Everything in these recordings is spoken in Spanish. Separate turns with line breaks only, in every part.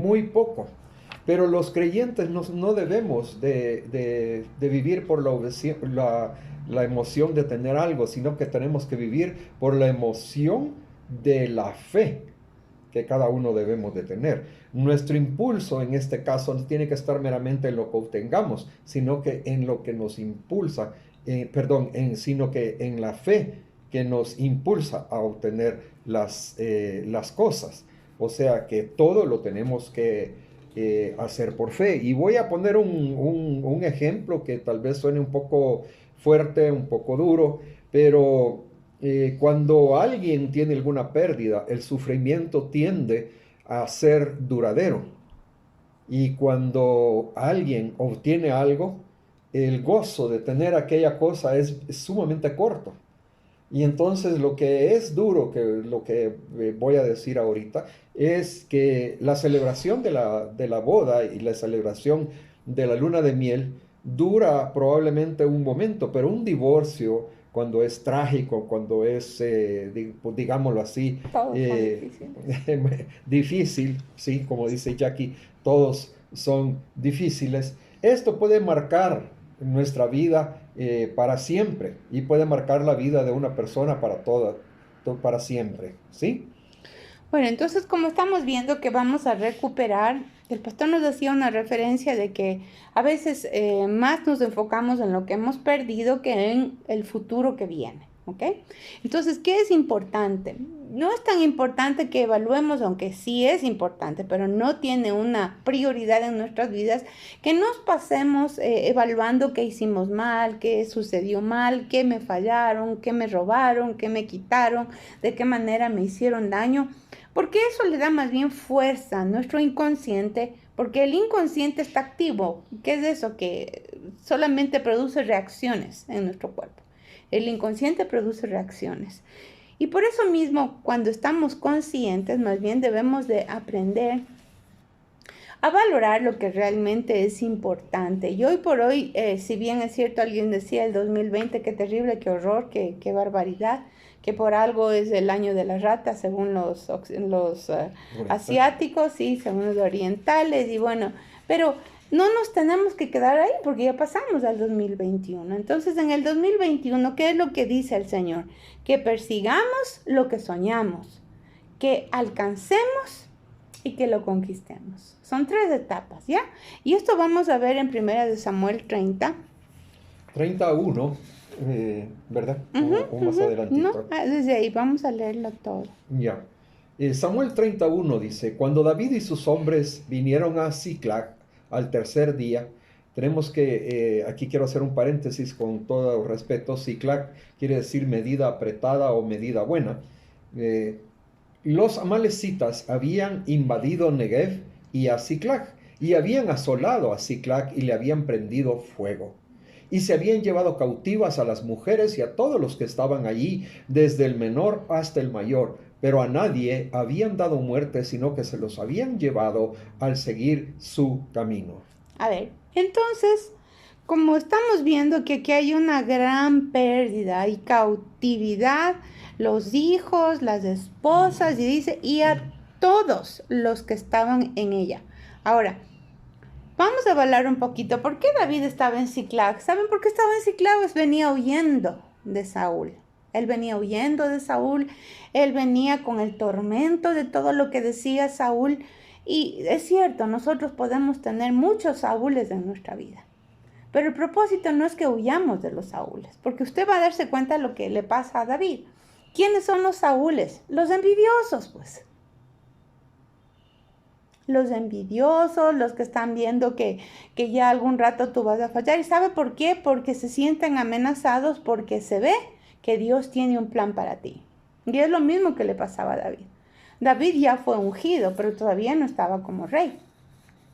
muy poco. Pero los creyentes no debemos de vivir por la emoción de tener algo, sino que tenemos que vivir por la emoción de la fe que cada uno debemos de tener. Nuestro impulso en este caso no tiene que estar meramente en lo que obtengamos, sino que en lo que nos impulsa, sino que en la fe que nos impulsa a obtener las cosas. O sea que todo lo tenemos que hacer por fe. Y voy a poner un ejemplo que tal vez suene un poco fuerte, un poco duro, pero cuando alguien tiene alguna pérdida, el sufrimiento tiende a ser duradero. Y cuando alguien obtiene algo, el gozo de tener aquella cosa es sumamente corto. Y entonces lo que es duro, lo que voy a decir ahorita, es que la celebración de la boda y la celebración de la luna de miel dura probablemente un momento, pero un divorcio, cuando es trágico, cuando es, digámoslo así,
Todos son difíciles.
difícil, sí, como dice Jackie, todos son difíciles. Esto puede marcar nuestra vida para siempre y puede marcar la vida de una persona para siempre, ¿sí?
Bueno, entonces como estamos viendo que vamos a recuperar, el pastor nos hacía una referencia de que a veces más nos enfocamos en lo que hemos perdido que en el futuro que viene, ¿ok? Entonces, ¿qué es importante? No es tan importante que evaluemos, aunque sí es importante, pero no tiene una prioridad en nuestras vidas, que nos pasemos evaluando qué hicimos mal, qué sucedió mal, qué me fallaron, qué me robaron, qué me quitaron, de qué manera me hicieron daño. Porque eso le da más bien fuerza a nuestro inconsciente, porque el inconsciente está activo. ¿Qué es eso? Que solamente produce reacciones en nuestro cuerpo. El inconsciente produce reacciones. Y por eso mismo, cuando estamos conscientes, más bien debemos de aprender a valorar lo que realmente es importante. Y hoy por hoy, si bien es cierto, alguien decía el 2020, qué terrible, qué horror, qué barbaridad, que por algo es el año de la rata, según los asiáticos y según los orientales, y bueno, pero no nos tenemos que quedar ahí porque ya pasamos al 2021. Entonces, en el 2021, ¿qué es lo que dice el Señor? Que persigamos lo que soñamos, que alcancemos y que lo conquistemos. Son 3 etapas, ¿ya? Y esto vamos a ver en 1 Samuel
31, ¿verdad? O más
No,
adelantito.
desde ahí vamos a leerlo todo.
Ya. Samuel 31 dice, cuando David y sus hombres vinieron a Siclag al tercer día, tenemos que, aquí quiero hacer un paréntesis con todo respeto, Siclag quiere decir medida apretada o medida buena. Los amalecitas habían invadido Negev y a Siclag, y habían asolado a Siclag y le habían prendido fuego. Y se habían llevado cautivas a las mujeres y a todos los que estaban allí, desde el menor hasta el mayor, pero a nadie habían dado muerte, sino que se los habían llevado al seguir su camino.
A ver, entonces, como estamos viendo que aquí hay una gran pérdida y cautividad, los hijos, las esposas, y dice, y a todos los que estaban en ella. Ahora, vamos a hablar un poquito. ¿Por qué David estaba en Siclag? ¿Saben por qué estaba en Siclag? Pues venía huyendo de Saúl. Él venía huyendo de Saúl. Él venía con el tormento de todo lo que decía Saúl. Y es cierto, nosotros podemos tener muchos Saúles en nuestra vida. Pero el propósito no es que huyamos de los Saúles, porque usted va a darse cuenta de lo que le pasa a David. ¿Quiénes son los Saúles? Los envidiosos, pues. Los envidiosos, los que están viendo que ya algún rato tú vas a fallar. ¿Y sabe por qué? Porque se sienten amenazados, porque se ve que Dios tiene un plan para ti. Y es lo mismo que le pasaba a David. David ya fue ungido, pero todavía no estaba como rey.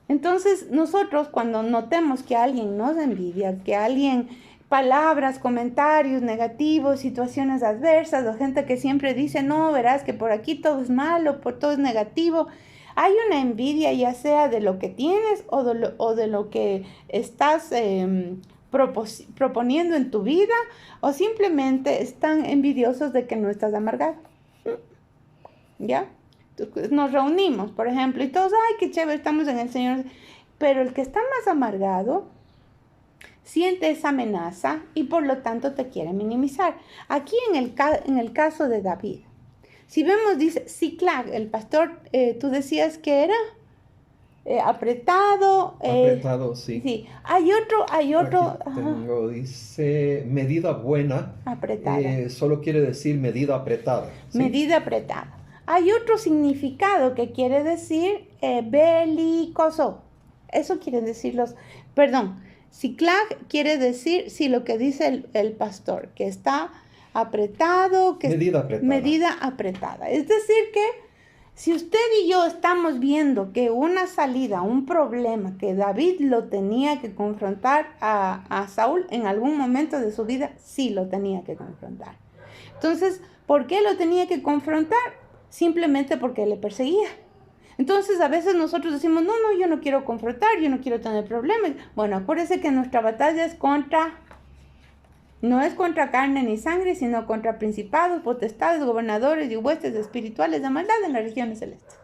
Entonces nosotros cuando notemos que alguien nos envidia, que alguien, palabras, comentarios negativos, situaciones adversas, o gente que siempre dice, no, verás que por aquí todo es malo, por todo es negativo, hay una envidia ya sea de lo que tienes o de lo que estás proponiendo en tu vida, o simplemente están envidiosos de que no estás amargado. ¿Ya? nos reunimos, por ejemplo, y todos, ay, qué chévere, estamos en el Señor. Pero el que está más amargado siente esa amenaza y por lo tanto te quiere minimizar. Aquí en el caso de David, si vemos, dice, Siclag, el pastor, tú decías que era apretado.
Apretado, sí.
Sí, hay otro.
Aquí tengo, dice, medida buena.
Apretada.
Solo quiere decir medida apretada. ¿Sí?
Medida apretada. Hay otro significado que quiere decir belicoso. Eso quiere decir Siclag quiere decir, sí, lo que dice el pastor, que está apretado, que
medida apretada.
Medida apretada. Es decir que si usted y yo estamos viendo que una salida, un problema que David lo tenía que confrontar a Saúl en algún momento de su vida, sí lo tenía que confrontar. Entonces, ¿por qué lo tenía que confrontar? Simplemente porque le perseguía. Entonces a veces nosotros decimos, no, yo no quiero confrontar, yo no quiero tener problemas. Bueno, acuérdese que nuestra batalla no es contra carne ni sangre, sino contra principados, potestades, gobernadores y huestes espirituales de maldad en las regiones celestes.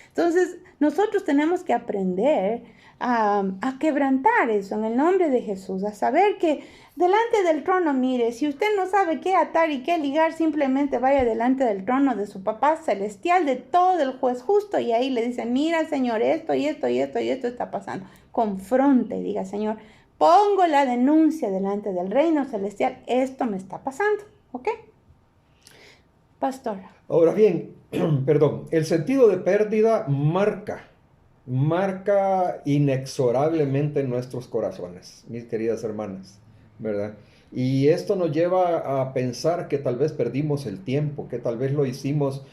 Entonces nosotros tenemos que aprender a quebrantar eso en el nombre de Jesús, a saber que delante del trono, mire, si usted no sabe qué atar y qué ligar, simplemente vaya delante del trono de su papá celestial, de todo el juez justo, y ahí le dice, mira, Señor, esto y esto y esto y esto está pasando. Confronte, diga, Señor, pongo la denuncia delante del reino celestial, esto me está pasando, ¿ok? Pastor.
Ahora bien, perdón, el sentido de pérdida marca inexorablemente nuestros corazones, mis queridas hermanas, ¿verdad? Y esto nos lleva a pensar que tal vez perdimos el tiempo, que tal vez lo hicimos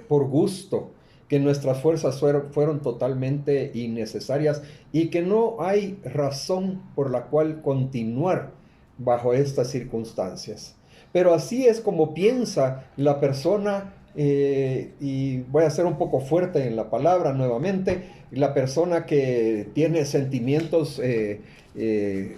por gusto, que nuestras fuerzas fueron totalmente innecesarias y que no hay razón por la cual continuar bajo estas circunstancias. Pero así es como piensa la persona, y voy a ser un poco fuerte en la palabra nuevamente, la persona que tiene sentimientos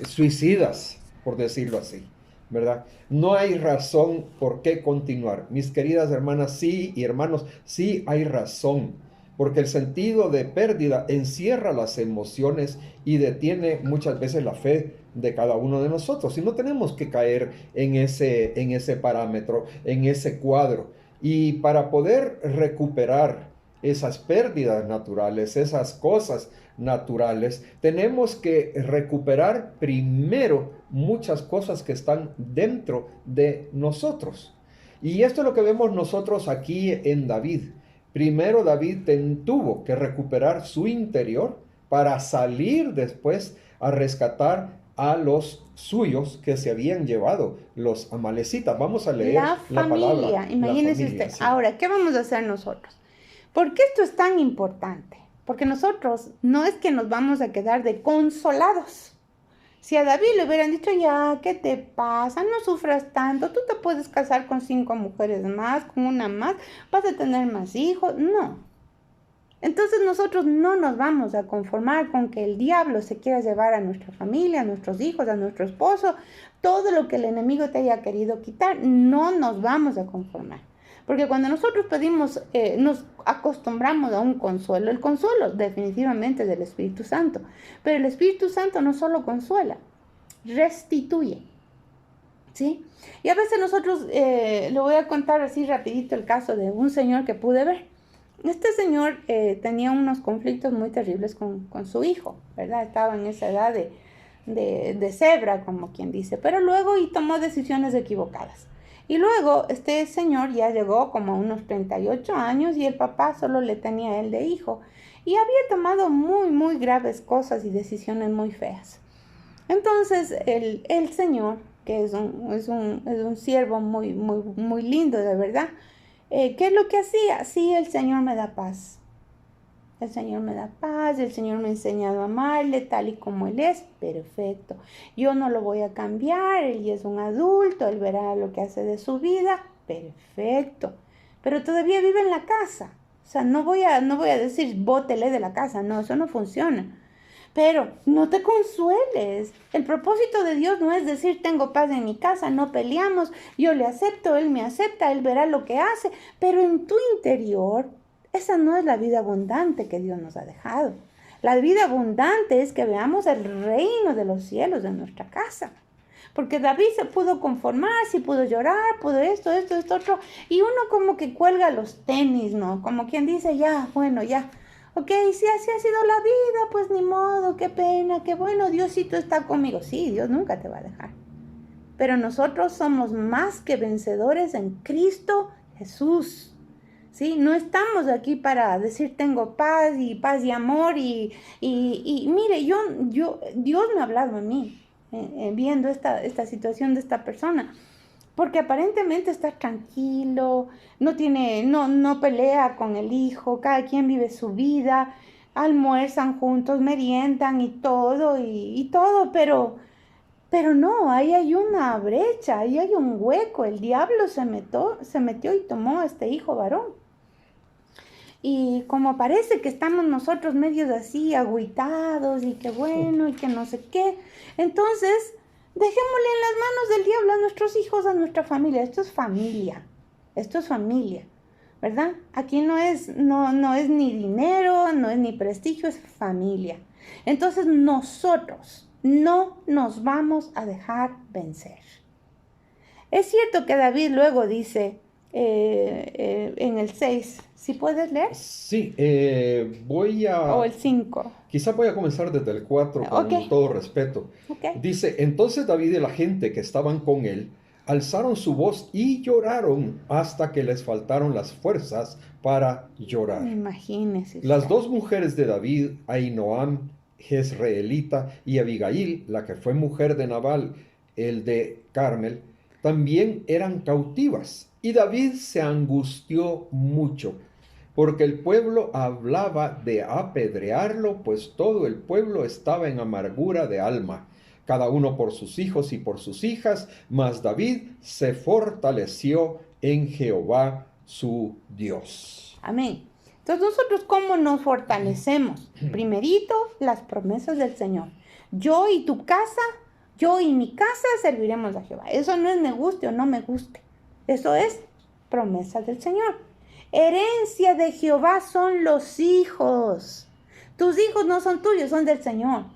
suicidas, por decirlo así, ¿verdad? No hay razón por qué continuar. Mis queridas hermanas, sí, y hermanos, sí hay razón, porque el sentido de pérdida encierra las emociones y detiene muchas veces la fe de cada uno de nosotros. Y no tenemos que caer en ese parámetro, en ese cuadro. Y para poder recuperar esas pérdidas naturales, esas cosas naturales, tenemos que recuperar primero muchas cosas que están dentro de nosotros. Y esto es lo que vemos nosotros aquí en David. Primero David tuvo que recuperar su interior para salir después a rescatar a los suyos que se habían llevado, los amalecitas. Vamos a leer la palabra.
Imagínese usted. Sí. Ahora, ¿qué vamos a hacer nosotros? ¿Por qué esto es tan importante? Porque nosotros no es que nos vamos a quedar de consolados. Si a David le hubieran dicho, ya, ¿qué te pasa? No sufras tanto, tú te puedes casar con 5 mujeres más, con una más, vas a tener más hijos. No. Entonces nosotros no nos vamos a conformar con que el diablo se quiera llevar a nuestra familia, a nuestros hijos, a nuestro esposo, todo lo que el enemigo te haya querido quitar, no nos vamos a conformar. Porque cuando nosotros pedimos, nos acostumbramos a un consuelo, el consuelo definitivamente es del Espíritu Santo, pero el Espíritu Santo no solo consuela, restituye, ¿sí? Y a veces nosotros, le voy a contar así rapidito el caso de un señor que pude ver. Este señor tenía unos conflictos muy terribles con su hijo, ¿verdad? Estaba en esa edad de cebra, como quien dice, pero luego tomó decisiones equivocadas. Y luego este señor ya llegó como a unos 38 años y el papá solo le tenía a él de hijo. Y había tomado muy graves cosas y decisiones muy feas. Entonces el señor, que es un siervo muy lindo, de verdad, ¿qué es lo que hacía? Sí, el Señor me da paz. El Señor me da paz, el Señor me ha enseñado a amarle tal y como Él es, perfecto. Yo no lo voy a cambiar, Él ya es un adulto, Él verá lo que hace de su vida, perfecto. Pero todavía vive en la casa. O sea, no voy a decir, bótele de la casa, no, eso no funciona. Pero no te consueles. El propósito de Dios no es decir, tengo paz en mi casa, no peleamos, yo le acepto, Él me acepta, Él verá lo que hace. Pero en tu interior, esa no es la vida abundante que Dios nos ha dejado. La vida abundante es que veamos el reino de los cielos en nuestra casa. Porque David se pudo conformar, sí pudo llorar, pudo esto, otro. Y uno como que cuelga los tenis, ¿no? Como quien dice, ya, bueno, ya. Ok, si así ha sido la vida, pues ni modo, qué pena, qué bueno, Diosito está conmigo. Sí, Dios nunca te va a dejar. Pero nosotros somos más que vencedores en Cristo Jesús. ¿Sí? No estamos aquí para decir tengo paz y amor y mire, Dios me ha hablado a mí. Viendo esta situación de esta persona, porque aparentemente está tranquilo, no pelea con el hijo, cada quien vive su vida, almuerzan juntos, meriendan y todo, pero no, ahí hay una brecha, ahí hay un hueco, el diablo se metió y tomó a este hijo varón. Y como parece que estamos nosotros medios así, agüitados y que bueno y que no sé qué, entonces dejémosle en las manos del diablo a nuestros hijos, a nuestra familia. Esto es familia, ¿verdad? Aquí no es ni dinero, no es ni prestigio, es familia. Entonces nosotros no nos vamos a dejar vencer. Es cierto que David luego dice en el 6, ¿sí puedes leer?
Sí,
O el 5.
Quizá voy a comenzar desde el 4 con
Ok.
todo respeto.
Ok.
Dice, entonces David y la gente que estaban con él alzaron su voz y lloraron hasta que les faltaron las fuerzas para llorar.
Imagínese
Las
usted.
dos mujeres de David, Ahinoam, jezreelita, y Abigail, la que fue mujer de Nabal, el de Carmel, también eran cautivas. Y David se angustió mucho, porque el pueblo hablaba de apedrearlo, pues todo el pueblo estaba en amargura de alma, cada uno por sus hijos y por sus hijas, mas David se fortaleció en Jehová su Dios.
Amén. Entonces nosotros, ¿cómo nos fortalecemos? Primerito, las promesas del Señor. Yo y tu casa, yo y mi casa serviremos a Jehová. Eso no es me guste o no me guste. Eso es promesa del Señor. Herencia de Jehová son los hijos. Tus hijos no son tuyos, son del Señor.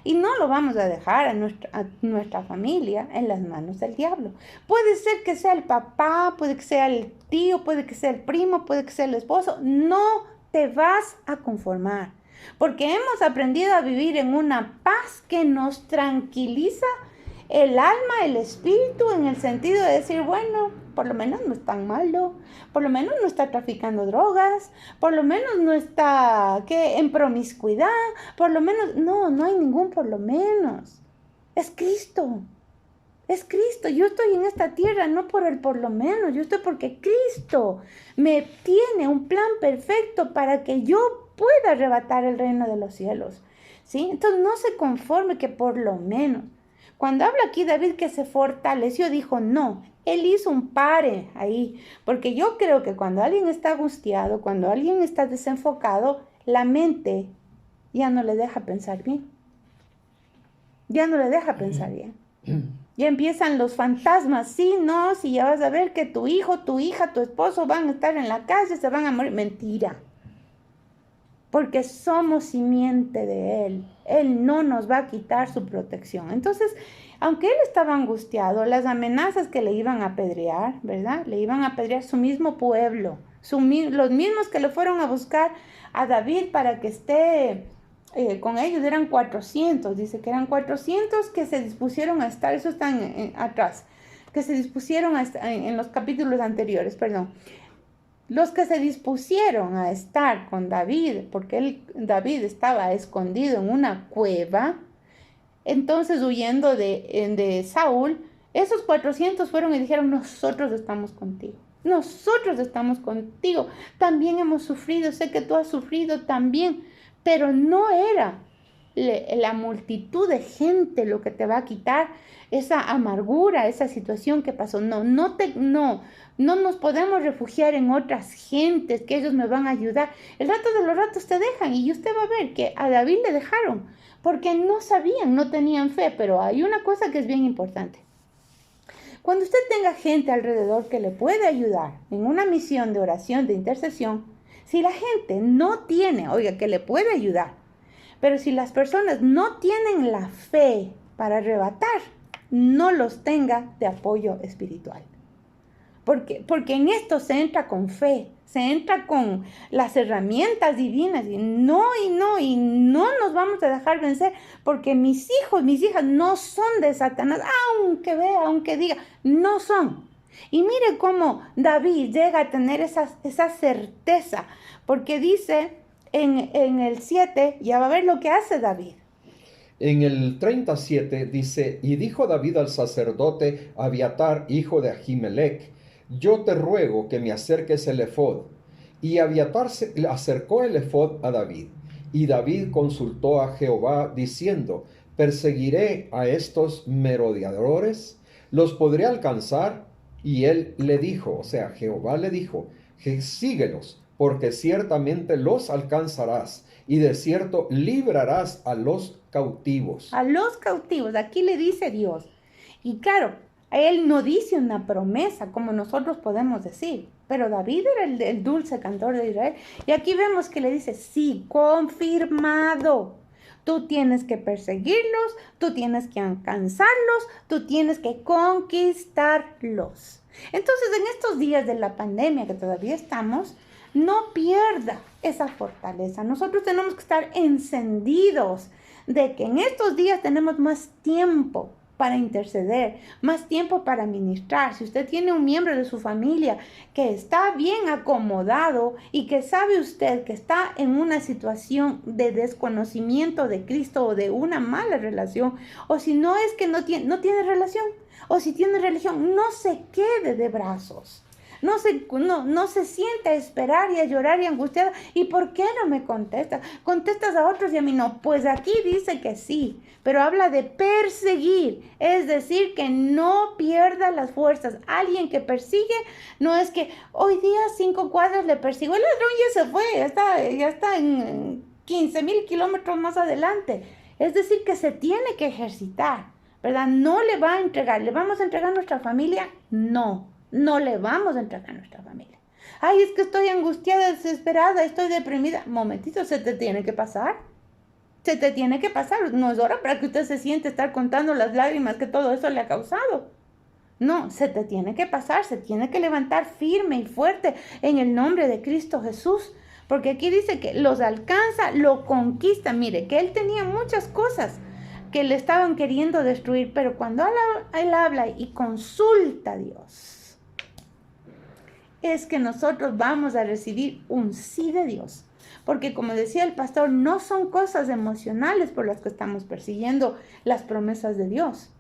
Y no lo vamos a dejar a nuestra familia en las manos del diablo. Puede ser que sea el papá, puede que sea el tío, puede que sea el primo, puede que sea el esposo. No te vas a conformar. Porque hemos aprendido a vivir en una paz que nos tranquiliza el alma, el espíritu, en el sentido de decir, bueno, por lo menos no es tan malo, por lo menos no está traficando drogas, por lo menos no está en promiscuidad, por lo menos, no hay ningún por lo menos. Es Cristo. Es Cristo. Yo estoy en esta tierra no por el por lo menos, yo estoy porque Cristo me tiene un plan perfecto para que yo pueda arrebatar el reino de los cielos. ¿Sí? Entonces no se conforme que por lo menos. Cuando habla aquí David que se fortaleció, dijo no, él hizo un pare ahí, porque yo creo que cuando alguien está angustiado, cuando alguien está desenfocado, la mente ya no le deja pensar bien. Ya no le deja pensar bien. Ya empiezan los fantasmas, sí, no, si ya vas a ver que tu hijo, tu hija, tu esposo van a estar en la calle, se van a morir. Mentira. Porque somos simiente de Él. Él no nos va a quitar su protección. Entonces, aunque él estaba angustiado, las amenazas que le iban a apedrear, ¿verdad? Le iban a apedrear su mismo pueblo, los mismos que le fueron a buscar a David para que esté con ellos. Eran 400, dice que eran 400 que se dispusieron a estar, eso está atrás, que se dispusieron a estar, en los capítulos anteriores, perdón. Los que se dispusieron a estar con David, porque David estaba escondido en una cueva, entonces huyendo de Saúl, esos 400 fueron y dijeron, nosotros estamos contigo. Nosotros estamos contigo. También hemos sufrido, sé que tú has sufrido también, pero no era la multitud de gente lo que te va a quitar esa amargura, esa situación que pasó. No nos podemos refugiar en otras gentes que ellos me van a ayudar. El rato de los ratos te dejan y usted va a ver que a David le dejaron porque no sabían, no tenían fe. Pero hay una cosa que es bien importante. Cuando usted tenga gente alrededor que le puede ayudar en una misión de oración, de intercesión, si la gente no tiene, oiga, que le puede ayudar, pero si las personas no tienen la fe para arrebatar, no los tenga de apoyo espiritual. Porque en esto se entra con fe, se entra con las herramientas divinas y no nos vamos a dejar vencer porque mis hijos, mis hijas no son de Satanás, aunque vea, aunque diga, no son. Y mire cómo David llega a tener esa certeza, porque dice en el 7, ya va a ver lo que hace David.
En el 37 dice, y dijo David al sacerdote Abiatar, hijo de Ahimelech, yo te ruego que me acerques el efod. Y Abiatar acercó el efod a David. Y David consultó a Jehová diciendo, ¿perseguiré a estos merodeadores? ¿Los podré alcanzar? Y él le dijo, o sea, Jehová le dijo, síguelos, porque ciertamente los alcanzarás, y de cierto librarás a los cautivos.
A los cautivos, aquí le dice Dios. Y claro, él no dice una promesa como nosotros podemos decir, pero David era el dulce cantor de Israel. Y aquí vemos que le dice, sí, confirmado. Tú tienes que perseguirlos, tú tienes que alcanzarlos, tú tienes que conquistarlos. Entonces, en estos días de la pandemia que todavía estamos, no pierda esa fortaleza. Nosotros tenemos que estar encendidos de que en estos días tenemos más tiempo para interceder, más tiempo para ministrar. Si usted tiene un miembro de su familia que está bien acomodado y que sabe usted que está en una situación de desconocimiento de Cristo o de una mala relación, o si no es que no tiene relación, o si tiene religión, no se quede de brazos. No se siente a esperar y a llorar y angustiada. ¿Y por qué no me contestas? Contestas a otros y a mí no. Pues aquí dice que sí, pero habla de perseguir. Es decir, que no pierda las fuerzas. Alguien que persigue no es que hoy día 5 cuadras le persigo. El ladrón ya se fue, ya está en 15,000 kilómetros más adelante. Es decir, que se tiene que ejercitar, ¿verdad? No le va a entregar. ¿Le vamos a entregar a nuestra familia? No le vamos a entregar a nuestra familia. Ay, es que estoy angustiada, desesperada, estoy deprimida. Momentito, se te tiene que pasar. Se te tiene que pasar. No es hora para que usted se siente estar contando las lágrimas que todo eso le ha causado. No, se te tiene que pasar, se tiene que levantar firme y fuerte en el nombre de Cristo Jesús. Porque aquí dice que los alcanza, lo conquista. Mire, que él tenía muchas cosas que le estaban queriendo destruir, pero cuando él habla y consulta a Dios, es que nosotros vamos a recibir un sí de Dios. Porque como decía el pastor, no son cosas emocionales por las que estamos persiguiendo las promesas de Dios.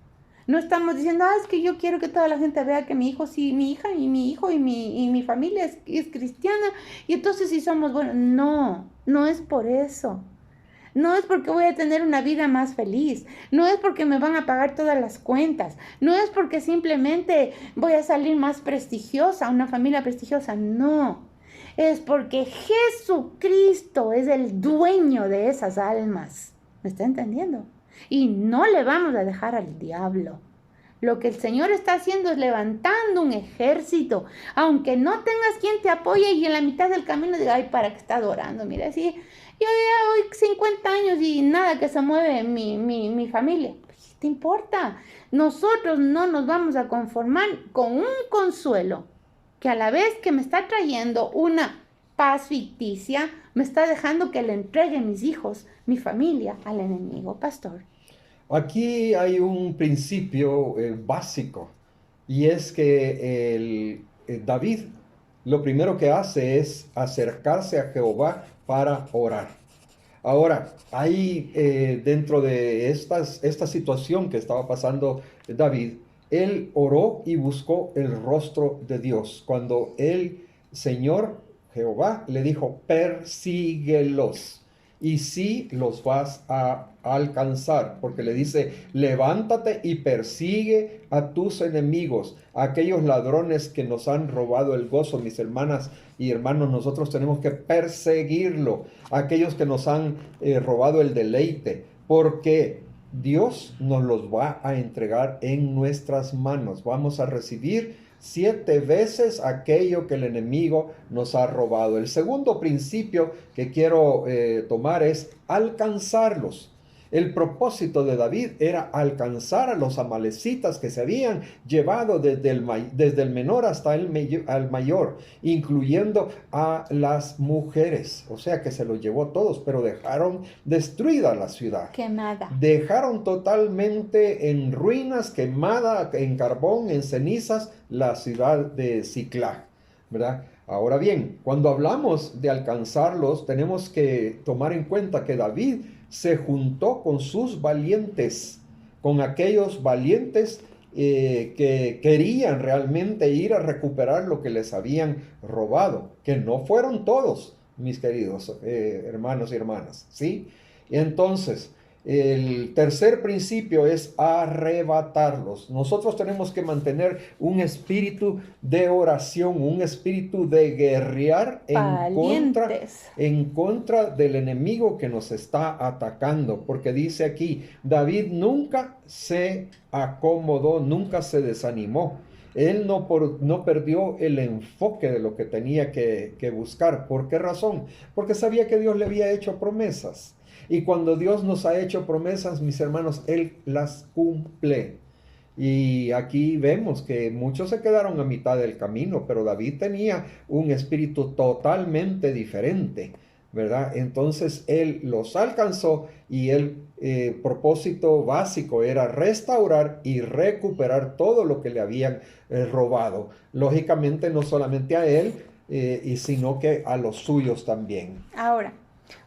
No estamos diciendo, es que yo quiero que toda la gente vea que mi hijo, sí, mi hija y mi hijo y mi familia es cristiana y entonces sí somos buenos. No es por eso. No es porque voy a tener una vida más feliz, no es porque me van a pagar todas las cuentas, no es porque simplemente voy a salir más prestigiosa, una familia prestigiosa, no. Es porque Jesucristo es el dueño de esas almas. ¿Me está entendiendo? Y no le vamos a dejar al diablo. Lo que el Señor está haciendo es levantando un ejército. Aunque no tengas quien te apoye y en la mitad del camino diga, ay, ¿para qué está adorando? Mira, si yo ya hoy 50 años y nada que se mueve mi familia. ¿Qué te importa? Nosotros no nos vamos a conformar con un consuelo que a la vez que me está trayendo una paz ficticia, me está dejando que le entregue mis hijos, mi familia, al enemigo, pastor.
Aquí hay un principio básico y es que David lo primero que hace es acercarse a Jehová para orar. Ahora, ahí dentro de esta situación que estaba pasando David, él oró y buscó el rostro de Dios. Cuando el Señor Jehová le dijo, persíguelos. y sí los vas a alcanzar, porque le dice, levántate y persigue a tus enemigos, a aquellos ladrones que nos han robado el gozo, mis hermanas y hermanos. Nosotros tenemos que perseguirlo, a aquellos que nos han robado el deleite, porque Dios nos los va a entregar en nuestras manos. Vamos a recibir 7 veces aquello que el enemigo nos ha robado. El segundo principio que quiero tomar es alcanzarlos. El propósito de David era alcanzar a los amalecitas que se habían llevado desde el menor hasta el mayor, incluyendo a las mujeres. O sea que se los llevó todos, pero dejaron destruida la ciudad.
Quemada.
Dejaron totalmente en ruinas, quemada, en carbón, en cenizas, la ciudad de Siclag, ¿verdad? Ahora bien, cuando hablamos de alcanzarlos, tenemos que tomar en cuenta que David se juntó con sus valientes, con aquellos valientes que querían realmente ir a recuperar lo que les habían robado, que no fueron todos, mis queridos hermanos y hermanas, ¿sí? Entonces, el tercer principio es arrebatarlos. Nosotros tenemos que mantener un espíritu de oración, un espíritu de guerrear en contra del enemigo que nos está atacando. Porque dice aquí, David nunca se acomodó, nunca se desanimó. Él no perdió el enfoque de lo que tenía que buscar. ¿Por qué razón? Porque sabía que Dios le había hecho promesas. Y cuando Dios nos ha hecho promesas, mis hermanos, Él las cumple. Y aquí vemos que muchos se quedaron a mitad del camino, pero David tenía un espíritu totalmente diferente, ¿verdad? Entonces Él los alcanzó y el propósito básico era restaurar y recuperar todo lo que le habían robado. Lógicamente no solamente a Él, sino que a los suyos también.
Ahora,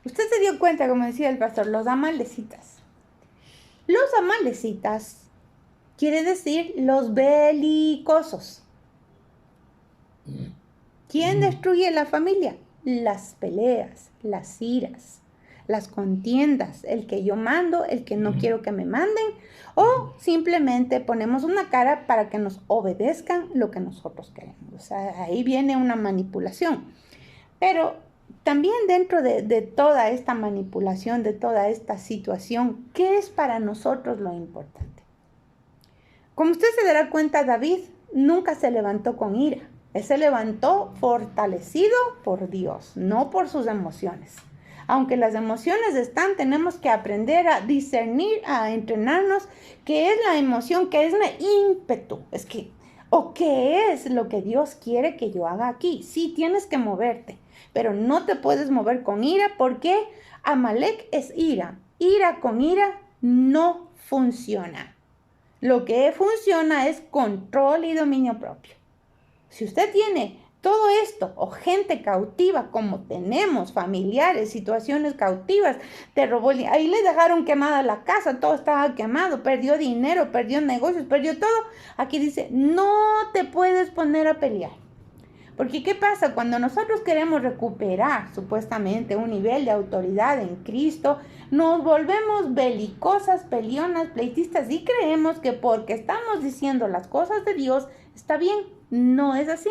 usted se dio cuenta, como decía el pastor, los amalecitas. Los amalecitas quiere decir los belicosos. ¿Quién destruye la familia? Las peleas, las iras, las contiendas, el que yo mando, el que no quiero que me manden, o simplemente ponemos una cara para que nos obedezcan lo que nosotros queremos. O sea, ahí viene una manipulación. Pero también dentro de toda esta manipulación, de toda esta situación, ¿qué es para nosotros lo importante? Como usted se dará cuenta, David nunca se levantó con ira. Él se levantó fortalecido por Dios, no por sus emociones. Aunque las emociones están, tenemos que aprender a discernir, a entrenarnos qué es la emoción, qué es el ímpetu. O qué es lo que Dios quiere que yo haga aquí. Sí, tienes que moverte, pero no te puedes mover con ira porque Amalek es ira. Ira con ira no funciona. Lo que funciona es control y dominio propio. Si usted tiene todo esto o gente cautiva como tenemos, familiares, situaciones cautivas, te robó, ahí le dejaron quemada la casa, todo estaba quemado, perdió dinero, perdió negocios, perdió todo. Aquí dice, no te puedes poner a pelear. Porque ¿qué pasa? Cuando nosotros queremos recuperar supuestamente un nivel de autoridad en Cristo, nos volvemos belicosas, peleonas, pleitistas y creemos que porque estamos diciendo las cosas de Dios está bien. No es así.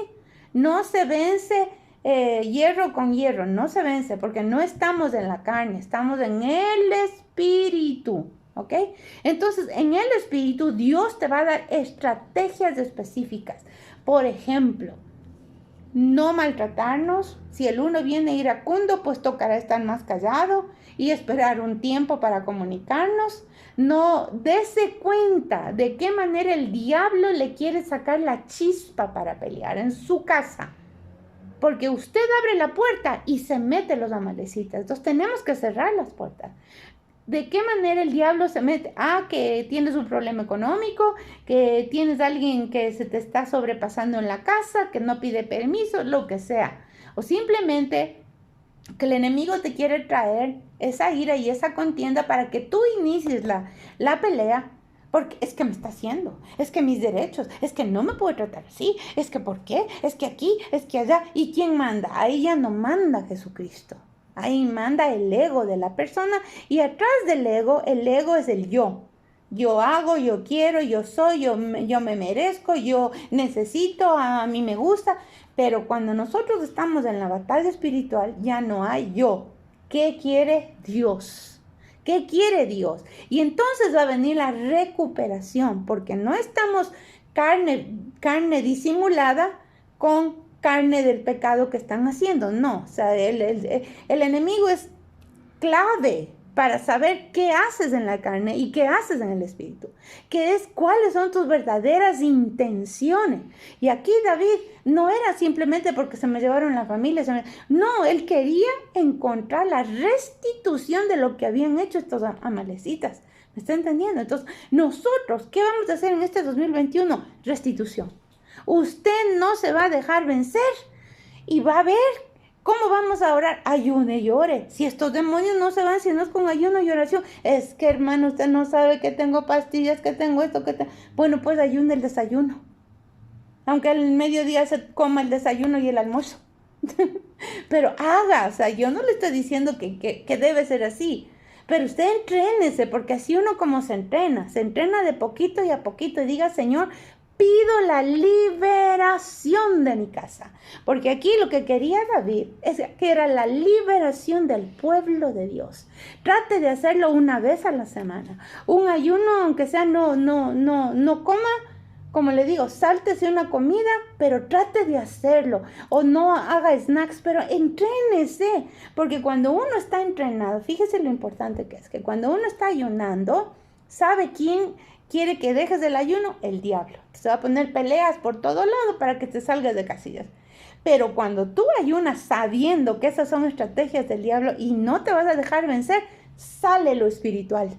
No se vence hierro con hierro, no se vence porque no estamos en la carne, estamos en el espíritu, ¿ok? Entonces, en el espíritu Dios te va a dar estrategias específicas. Por ejemplo, no maltratarnos. Si el uno viene iracundo, pues tocará estar más callado y esperar un tiempo para comunicarnos. No, dése cuenta de qué manera el diablo le quiere sacar la chispa para pelear en su casa. Porque usted abre la puerta y se mete los amalecitas. Entonces tenemos que cerrar las puertas. ¿De qué manera el diablo se mete? Que tienes un problema económico, que tienes a alguien que se te está sobrepasando en la casa, que no pide permiso, lo que sea. O simplemente que el enemigo te quiere traer esa ira y esa contienda para que tú inicies la pelea. Porque es que me está haciendo, es que mis derechos, es que no me puede tratar así, es que ¿por qué? Es que aquí, es que allá. ¿Y quién manda? Ahí ya no manda Jesucristo. Ahí manda el ego de la persona y atrás del ego, el ego es el yo. Yo hago, yo quiero, yo soy, yo me merezco, yo necesito, a mí me gusta. Pero cuando nosotros estamos en la batalla espiritual, ya no hay yo. ¿Qué quiere Dios? ¿Qué quiere Dios? Y entonces va a venir la recuperación, porque no estamos carne disimulada con carne del pecado que están haciendo. No, o sea, el enemigo es clave para saber qué haces en la carne y qué haces en el espíritu, cuáles son tus verdaderas intenciones. Y aquí David no era simplemente porque se me llevaron la familia, no, él quería encontrar la restitución de lo que habían hecho estos amalecitas. ¿Me está entendiendo? Entonces, nosotros, ¿qué vamos a hacer en este 2021? Restitución. Usted no se va a dejar vencer y va a ver. ¿Cómo vamos a orar? Ayune y ore. Si estos demonios no se van, si no es con ayuno y oración. Es que, hermano, usted no sabe que tengo pastillas, que tengo esto, Bueno, pues ayune el desayuno. Aunque al mediodía se coma el desayuno y el almuerzo. Pero haga, o sea, yo no le estoy diciendo que debe ser así. Pero usted entrénese, porque así uno como se entrena de poquito y a poquito y diga, Señor, pido la liberación de mi casa. Porque aquí lo que quería David es que era la liberación del pueblo de Dios. Trate de hacerlo una vez a la semana. Un ayuno, aunque sea no coma, como le digo, sáltese una comida, pero trate de hacerlo. O no haga snacks, pero entrénese. Porque cuando uno está entrenado, fíjese lo importante que es, que cuando uno está ayunando, ¿sabe quién quiere que dejes el ayuno? El diablo. Se va a poner peleas por todo lado para que te salgas de casillas. Pero cuando tú ayunas sabiendo que esas son estrategias del diablo y no te vas a dejar vencer, sale lo espiritual.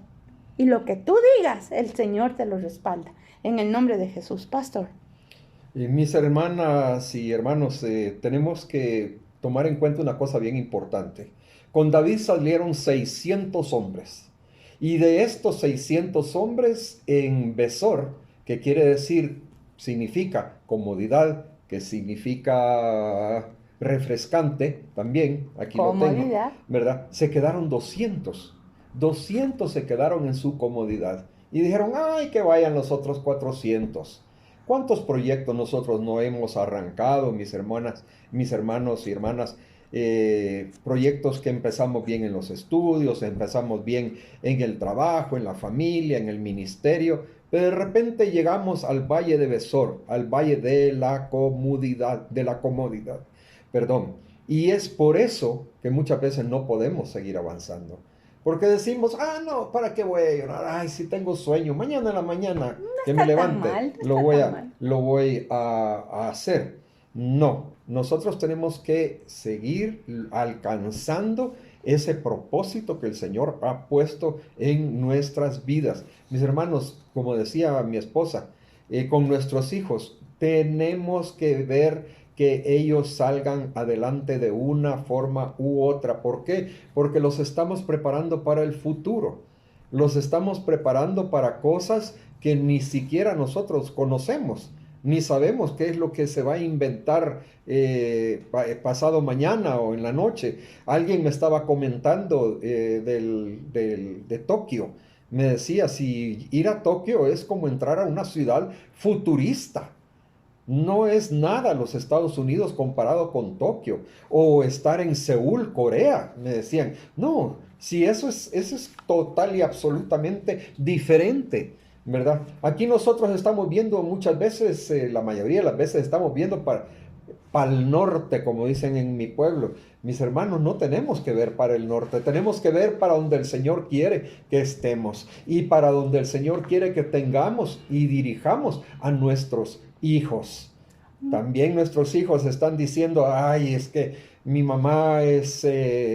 Y lo que tú digas, el Señor te lo respalda. En el nombre de Jesús, pastor.
Mis hermanas y hermanos, tenemos que tomar en cuenta una cosa bien importante. Con David salieron 600 hombres. Y de estos 600 hombres en Besor, que quiere decir, significa comodidad, que significa refrescante, también, aquí comodidad. Lo tengo, ¿verdad? Se quedaron 200. 200 se quedaron en su comodidad. Y dijeron, ay, que vayan los otros 400. ¿Cuántos proyectos nosotros no hemos arrancado, mis hermanas, mis hermanos y hermanas? Proyectos que empezamos bien en los estudios, empezamos bien en el trabajo, en la familia, en el ministerio, pero de repente llegamos al valle de Besor, al valle de la comodidad, perdón. Y es por eso que muchas veces no podemos seguir avanzando. Porque decimos, no, ¿para qué voy a llorar? Ay, si tengo sueño, mañana en la mañana que me levante, lo voy a hacer. No, nosotros tenemos que seguir alcanzando ese propósito que el Señor ha puesto en nuestras vidas. Mis hermanos, como decía mi esposa, con nuestros hijos, tenemos que ver que ellos salgan adelante de una forma u otra. ¿Por qué? Porque los estamos preparando para el futuro. Los estamos preparando para cosas que ni siquiera nosotros conocemos, ni sabemos qué es lo que se va a inventar pasado mañana o en la noche. Alguien me estaba comentando de Tokio. Me decía, si ir a Tokio es como entrar a una ciudad futurista. No es nada los Estados Unidos comparado con Tokio, o estar en Seúl, Corea, me decían. No, si eso es total y absolutamente diferente, ¿verdad? Aquí nosotros estamos viendo muchas veces, la mayoría de las veces estamos viendo para el norte, como dicen en mi pueblo. Mis hermanos, no tenemos que ver para el norte, tenemos que ver para donde el Señor quiere que estemos y para donde el Señor quiere que tengamos y dirijamos a nuestros hijos. También nuestros hijos están diciendo, ay, es que mi mamá es,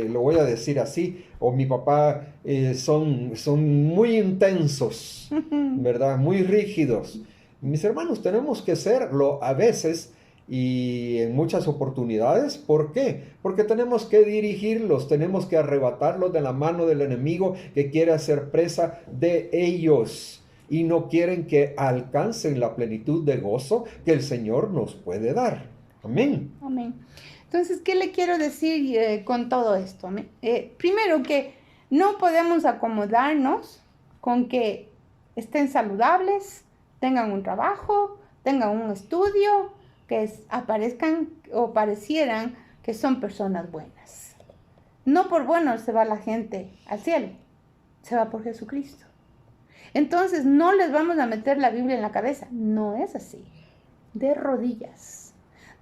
lo voy a decir así, o mi papá son muy intensos, ¿verdad? Muy rígidos. Mis hermanos, tenemos que serlo a veces y en muchas oportunidades. ¿Por qué? Porque tenemos que dirigirlos, tenemos que arrebatarlos de la mano del enemigo que quiere hacer presa de ellos y no quieren que alcancen la plenitud de gozo que el Señor nos puede dar. Amén.
Amén. Entonces, ¿qué le quiero decir con todo esto? Primero que no podemos acomodarnos con que estén saludables, tengan un trabajo, tengan un estudio, aparezcan o parecieran que son personas buenas. No por bueno se va la gente al cielo, se va por Jesucristo. Entonces, no les vamos a meter la Biblia en la cabeza. No es así. De rodillas.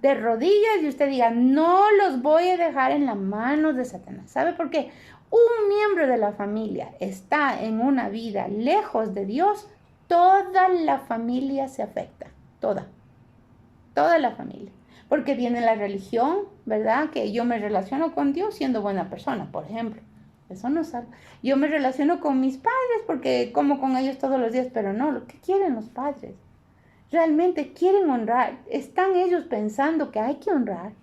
De rodillas y usted diga, no los voy a dejar en las manos de Satanás. ¿Sabe por qué? Un miembro de la familia está en una vida lejos de Dios, toda la familia se afecta. Toda la familia. Porque viene la religión, ¿verdad? Que yo me relaciono con Dios siendo buena persona, por ejemplo. Eso no sabe. Yo me relaciono con mis padres porque como con ellos todos los días, pero no, lo que quieren los padres. Realmente quieren honrar. Están ellos pensando que hay que honrar.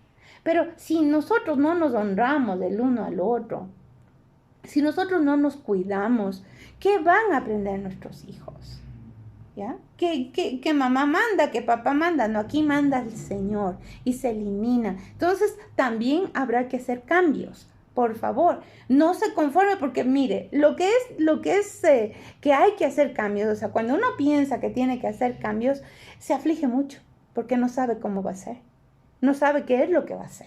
Pero si nosotros no nos honramos del uno al otro, si nosotros no nos cuidamos, ¿qué van a aprender nuestros hijos? ¿Ya? Que mamá manda, que papá manda. No, aquí manda el Señor y se elimina. Entonces también habrá que hacer cambios. Por favor, no se conforme porque mire, que hay que hacer cambios, o sea, cuando uno piensa que tiene que hacer cambios, se aflige mucho porque no sabe cómo va a ser, no sabe qué es lo que va a hacer,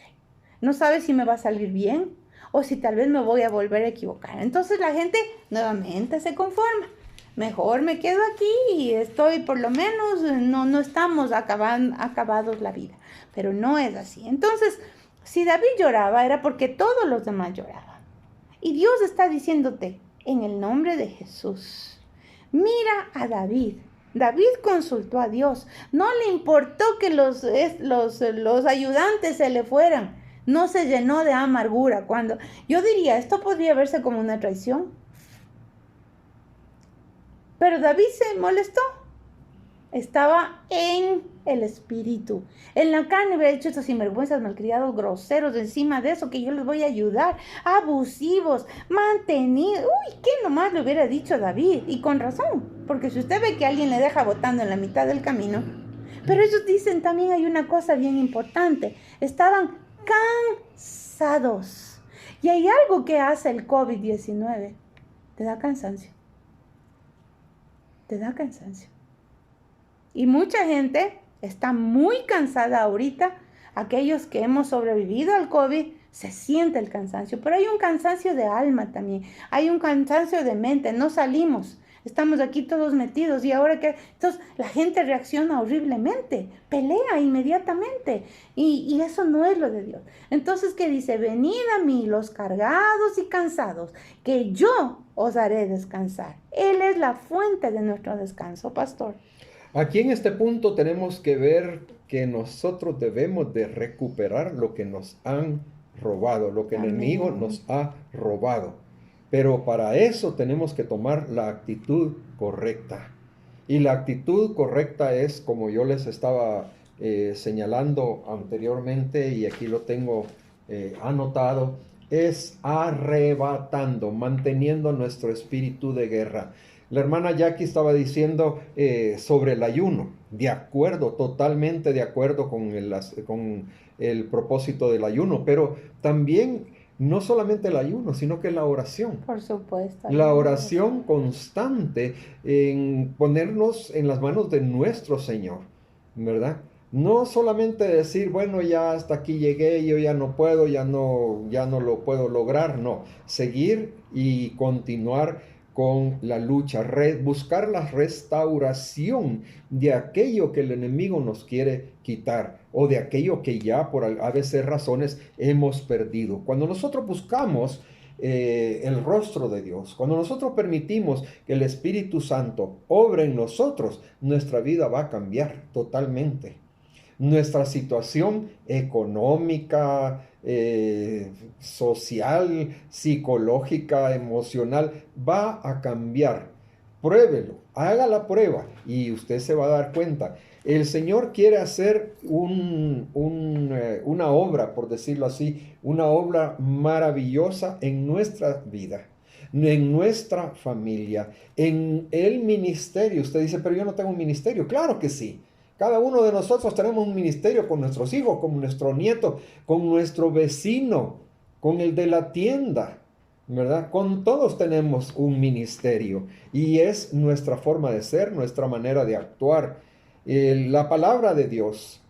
no sabe si me va a salir bien o si tal vez me voy a volver a equivocar. Entonces la gente nuevamente se conforma. Mejor me quedo aquí y estoy, por lo menos, no estamos acabados la vida, pero no es así. Entonces, si David lloraba era porque todos los demás lloraban. Y Dios está diciéndote, en el nombre de Jesús, mira a David. David consultó a Dios. No le importó que los ayudantes se le fueran. No se llenó de amargura. Cuando yo diría, esto podría verse como una traición. Pero David se molestó. Estaba en el espíritu. En la carne hubiera dicho estos sinvergüenzas, malcriados, groseros, encima de eso que yo les voy a ayudar, abusivos, mantenidos. Uy, ¿qué nomás le hubiera dicho David? Y con razón, porque si usted ve que alguien le deja botando en la mitad del camino, pero ellos dicen también hay una cosa bien importante, estaban cansados. Y hay algo que hace el COVID-19, te da cansancio. Te da cansancio. Y mucha gente está muy cansada ahorita. Aquellos que hemos sobrevivido al COVID, se siente el cansancio. Pero hay un cansancio de alma también. Hay un cansancio de mente. No salimos. Estamos aquí todos metidos. Y ahora que... Entonces la gente reacciona horriblemente. Pelea inmediatamente. Y eso no es lo de Dios. Entonces, ¿qué dice? Venid a mí los cargados y cansados, que yo os haré descansar. Él es la fuente de nuestro descanso, pastor.
Aquí en este punto tenemos que ver que nosotros debemos de recuperar lo que nos han robado, lo que el enemigo nos ha robado. Pero para eso tenemos que tomar la actitud correcta. Y la actitud correcta es, como yo les estaba señalando anteriormente, y aquí lo tengo anotado, es arrebatando, manteniendo nuestro espíritu de guerra. La hermana Jackie estaba diciendo sobre el ayuno, de acuerdo, totalmente de acuerdo con el propósito del ayuno, pero también no solamente el ayuno, sino que la oración.
Por supuesto.
La oración constante en ponernos en las manos de nuestro Señor, ¿verdad? No solamente decir, bueno, ya hasta aquí llegué, yo ya no puedo, ya no lo puedo lograr, no. Seguir y continuar con la lucha, buscar la restauración de aquello que el enemigo nos quiere quitar o de aquello que ya por a veces razones hemos perdido. Cuando nosotros buscamos el rostro de Dios, cuando nosotros permitimos que el Espíritu Santo obre en nosotros, nuestra vida va a cambiar totalmente. Nuestra situación económica, social, psicológica, emocional, va a cambiar. Pruébelo, haga la prueba y usted se va a dar cuenta. El Señor quiere hacer una obra, por decirlo así, una obra maravillosa en nuestra vida, en nuestra familia, en el ministerio. Usted dice, pero yo no tengo un ministerio. Claro que sí. Cada uno de nosotros tenemos un ministerio con nuestros hijos, con nuestro nieto, con nuestro vecino, con el de la tienda, ¿verdad? Con todos tenemos un ministerio y es nuestra forma de ser, nuestra manera de actuar. La palabra de Dios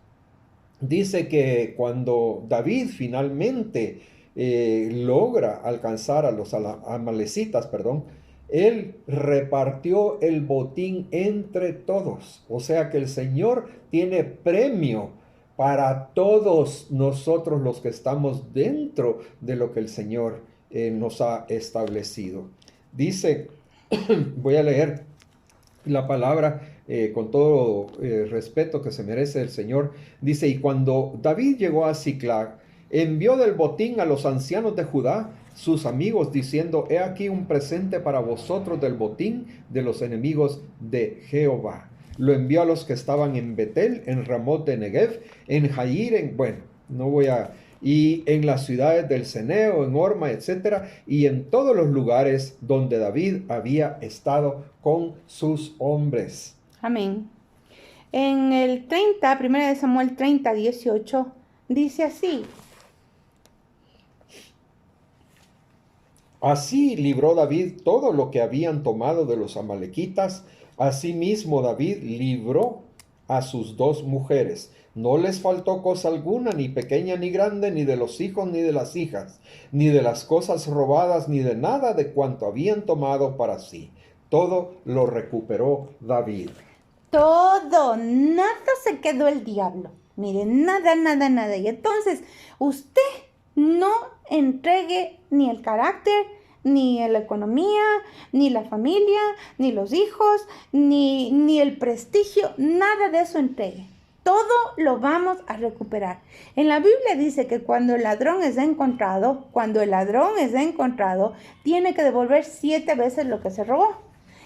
dice que cuando David finalmente logra alcanzar a los amalecitas, perdón, él repartió el botín entre todos. O sea que el Señor tiene premio para todos nosotros los que estamos dentro de lo que el Señor nos ha establecido. Dice, voy a leer la palabra con todo respeto que se merece el Señor. Dice, y cuando David llegó a Siclag, envió del botín a los ancianos de Judá, sus amigos, diciendo, he aquí un presente para vosotros del botín de los enemigos de Jehová. Lo envió a los que estaban en Betel, en Ramot de Negev, en Jair, bueno, no voy a... y en las ciudades del Ceneo, en Orma, etcétera, y en todos los lugares donde David había estado con sus hombres.
Amén. En el 30, 1 Samuel 30, 18, dice así.
Así libró David todo lo que habían tomado de los amalequitas. Asimismo David libró a sus 2 mujeres. No les faltó cosa alguna, ni pequeña ni grande, ni de los hijos ni de las hijas, ni de las cosas robadas, ni de nada de cuanto habían tomado para sí. Todo lo recuperó David.
Todo, nada se quedó el diablo. Mire, nada, nada, nada. Y entonces, usted no entregue ni el carácter, ni la economía, ni la familia, ni los hijos, ni el prestigio, nada de eso entregue. Todo lo vamos a recuperar. En la Biblia dice que cuando el ladrón es encontrado, tiene que devolver 7 veces lo que se robó.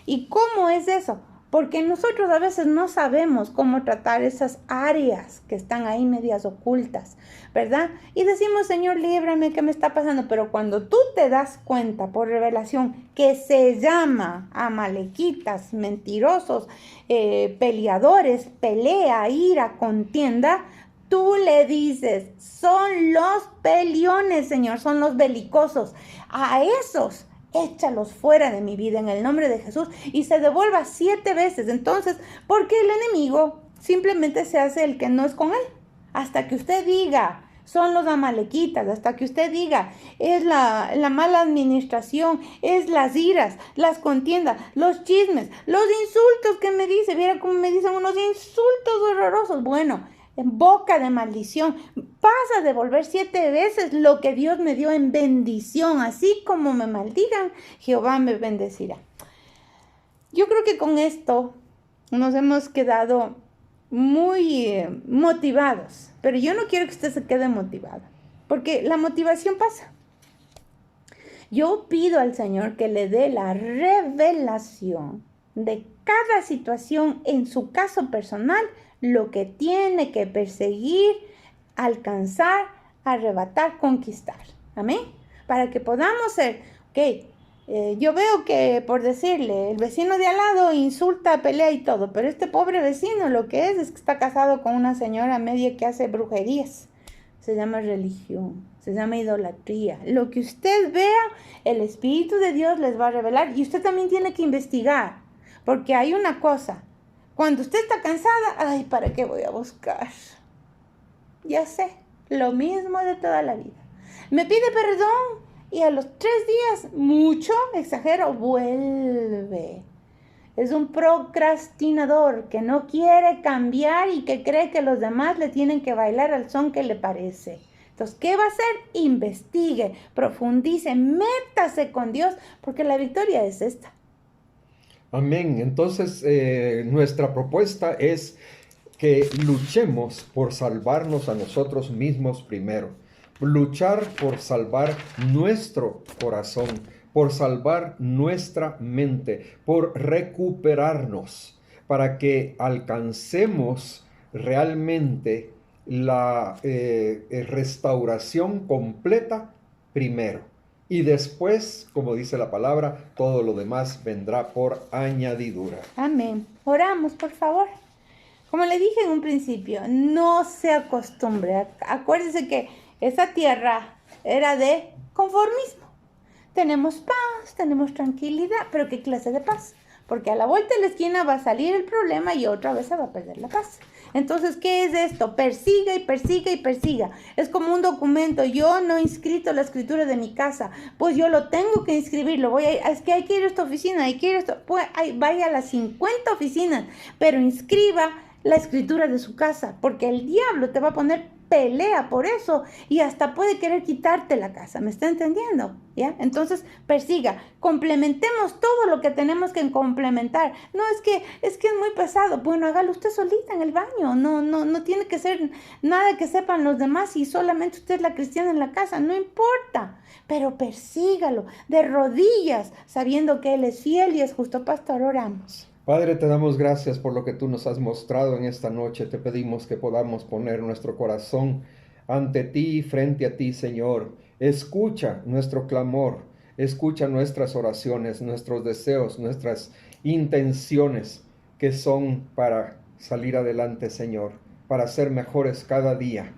¿Y cómo es eso? Porque nosotros a veces no sabemos cómo tratar esas áreas que están ahí medias ocultas, ¿verdad? Y decimos, Señor, líbrame, ¿qué me está pasando? Pero cuando tú te das cuenta por revelación que se llama amalequitas, mentirosos, peleadores, pelea, ira, contienda, tú le dices, son los peleones, Señor, son los belicosos. A esos échalos fuera de mi vida en el nombre de Jesús y se devuelva 7 veces. Entonces, porque el enemigo simplemente se hace el que no es con él. Hasta que usted diga, son los amalequitas, hasta que usted diga, es la mala administración, es las iras, las contiendas, los chismes, los insultos que me dice. Viera cómo me dicen unos insultos horrorosos. Bueno, en boca de maldición, vas a devolver 7 veces lo que Dios me dio en bendición. Así como me maldigan, Jehová me bendecirá. Yo creo que con esto nos hemos quedado muy motivados, pero yo no quiero que usted se quede motivado, porque la motivación pasa. Yo pido al Señor que le dé la revelación de cada situación en su caso personal, lo que tiene que perseguir, alcanzar, arrebatar, conquistar. Amén. Para que podamos ser, yo veo que, por decirle, el vecino de al lado insulta, pelea y todo, pero este pobre vecino lo que es que está casado con una señora media que hace brujerías. Se llama religión, se llama idolatría. Lo que usted vea, el Espíritu de Dios les va a revelar y usted también tiene que investigar, porque hay una cosa. Cuando usted está cansada, ay, ¿para qué voy a buscar? Ya sé, lo mismo de toda la vida. Me pide perdón y a los 3 días, mucho, exagero, vuelve. Es un procrastinador que no quiere cambiar y que cree que los demás le tienen que bailar al son que le parece. Entonces, ¿qué va a hacer? Investigue, profundice, métase con Dios, porque la victoria es esta.
Amén. Entonces, nuestra propuesta es que luchemos por salvarnos a nosotros mismos primero. Luchar por salvar nuestro corazón, por salvar nuestra mente, por recuperarnos, para que alcancemos realmente la restauración completa primero. Y después, como dice la palabra, todo lo demás vendrá por añadidura.
Amén. Oramos, por favor. Como le dije en un principio, no se acostumbre. Acuérdese que esa tierra era de conformismo. Tenemos paz, tenemos tranquilidad, pero ¿qué clase de paz? Porque a la vuelta de la esquina va a salir el problema y otra vez se va a perder la paz. Entonces, ¿qué es esto? Persiga y persiga y persiga. Es como un documento. Yo no he inscrito la escritura de mi casa. Pues yo lo tengo que inscribir. Es que hay que ir a esta oficina, hay que ir a esta. Pues vaya a las 50 oficinas, pero inscriba la escritura de su casa, porque el diablo te va a poner pelea por eso y hasta puede querer quitarte la casa. ¿Me está entendiendo? ¿Ya? Entonces, persiga, complementemos todo lo que tenemos que complementar. No, es que es muy pesado. Bueno, hágalo usted solita en el baño. No tiene que ser nada que sepan los demás y solamente usted es la cristiana en la casa. No importa, pero persígalo de rodillas, sabiendo que Él es fiel y es justo. Pastor, oramos.
Padre, te damos gracias por lo que tú nos has mostrado en esta noche. Te pedimos que podamos poner nuestro corazón ante ti, frente a ti, Señor. Escucha nuestro clamor, escucha nuestras oraciones, nuestros deseos, nuestras intenciones que son para salir adelante, Señor, para ser mejores cada día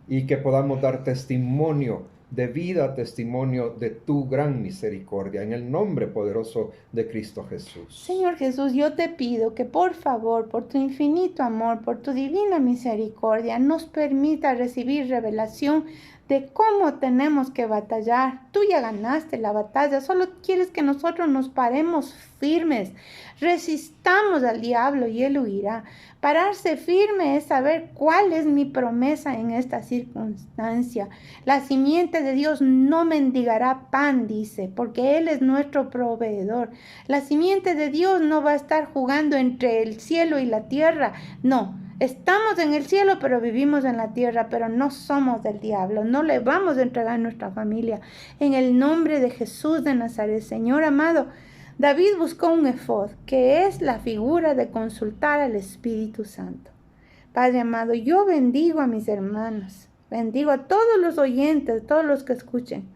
y que podamos dar testimonio de vida, testimonio de tu gran misericordia, en el nombre poderoso de Cristo Jesús.
Señor Jesús, yo te pido que por favor, por tu infinito amor, por tu divina misericordia, nos permita recibir revelación de cómo tenemos que batallar. Tú ya ganaste la batalla, solo quieres que nosotros nos paremos firmes, resistamos al diablo y él huirá. Pararse firme es saber cuál es mi promesa en esta circunstancia. La simiente de Dios no mendigará pan, dice, porque Él es nuestro proveedor. La simiente de Dios no va a estar jugando entre el cielo y la tierra, no. Estamos en el cielo, pero vivimos en la tierra, pero no somos del diablo. No le vamos a entregar nuestra familia. En el nombre de Jesús de Nazaret, Señor amado, David buscó un efod, que es la figura de consultar al Espíritu Santo. Padre amado, yo bendigo a mis hermanos, bendigo a todos los oyentes, todos los que escuchen,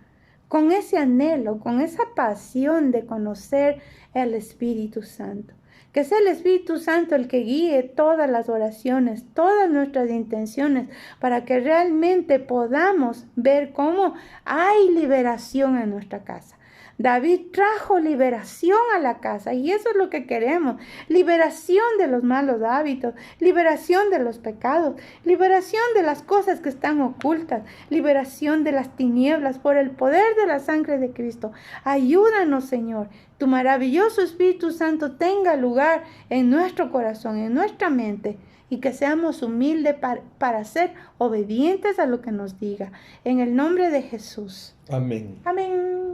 con ese anhelo, con esa pasión de conocer el Espíritu Santo. Que sea el Espíritu Santo el que guíe todas las oraciones, todas nuestras intenciones, para que realmente podamos ver cómo hay liberación en nuestra casa. David trajo liberación a la casa y eso es lo que queremos. Liberación de los malos hábitos, liberación de los pecados, liberación de las cosas que están ocultas, liberación de las tinieblas por el poder de la sangre de Cristo. Ayúdanos, Señor. Tu maravilloso Espíritu Santo tenga lugar en nuestro corazón, en nuestra mente, y que seamos humildes para ser obedientes a lo que nos diga. En el nombre de Jesús.
Amén.
Amén.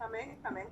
Amén, amén.